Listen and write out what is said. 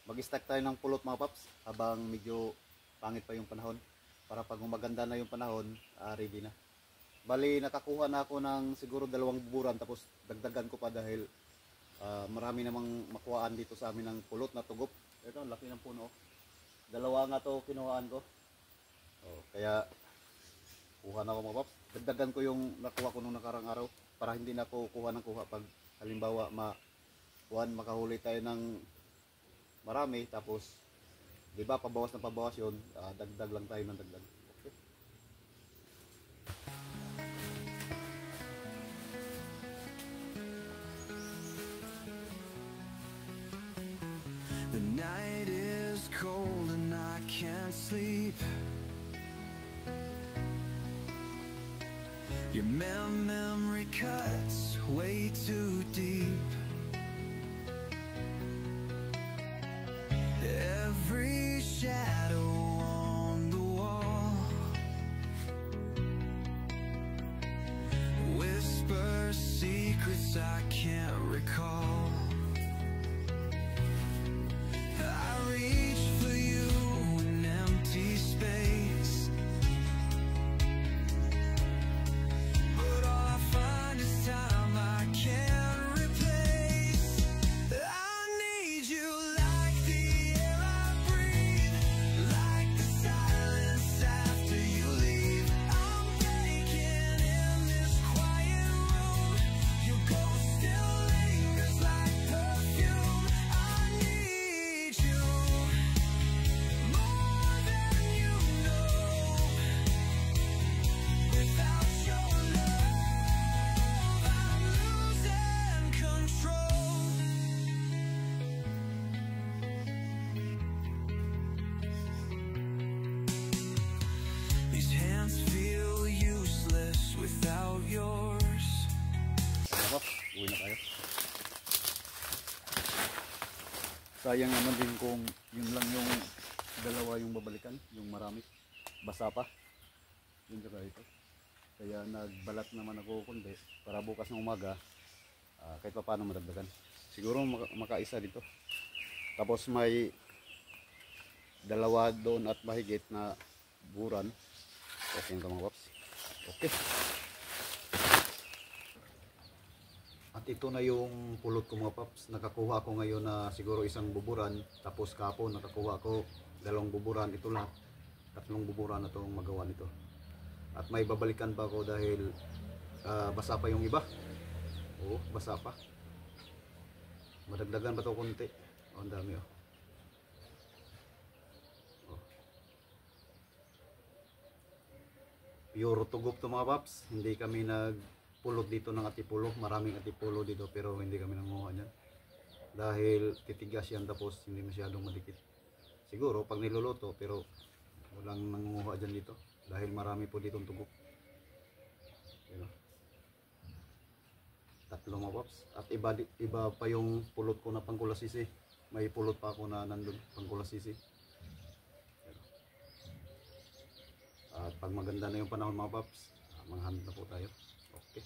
mag-stack tayo ng pulot mga paps habang medyo pangit pa yung panahon, para pag umaganda na yung panahon, ready na. Bali nakakuha na ako ng siguro 2 buburan, tapos dagdagan ko pa dahil marami namang makuhaan dito sa amin ng pulot na tugop. Ito, laki ng puno. 2 nga to kinuhaan ko. Kaya kuha na ako mga paps. Dagdagan ko yung nakuha ko nung nakarang araw para hindi na ako kuha ng kuha pag halimbawa makahuli tayo ng marami, tapos di ba pabawas na pabawas yun, dagdag lang tayo ng dagdag. Okay. The night is cold and I can't sleep. Your memory cuts way too deep. Every shadow on the wall whispers secrets I can't recall. I reach for you in empty space, but all I find is time I can't replace. I need you like the air I breathe, like the silence after you leave. I'm breaking in this quiet room. Your ghost still lingers like perfume. I need you more than you know. Without your love, I'm losing control. These hands feel useless without yours. Mga paps, uwi na tayo. Sayang naman din kung yun lang yung 2 yung babalikan, yung marami basa pa yun saka ito. Kaya nagbalat naman ako kundi para bukas ng umaga kahit pa paano madagdagan. Siguro makaisa dito, tapos may 2 doon at mahigit na buran. Okay na mga paps. Okay. At ito na yung pulot ko mga paps. Nakakuha ako ngayon na siguro 1 buburan. Tapos kapon nakakuha ako 2 buburan. Ito lang 3 buburan na itong magawa nito. At may babalikan pa ako dahil basa pa yung iba. Oo, basa pa. Madagdagan pa ito konti. Ang dami oh. Pure tugop to mga paps. Hindi kami nagpulot dito ng atipulo. Maraming atipulo dito pero hindi kami nanguha dyan. Dahil titigas yan, tapos hindi masyadong madikit. Siguro pag niluluto, pero walang nanguha dyan dito. Dahil marami po ditong tugop. Yun, 3 mga paps. At iba pa yung pulot ko na pangkulasisi. May pulot pa ako na nandun pangkulasisi. At pag maganda na yung panahon mga paps, manghand na po tayo. Okay.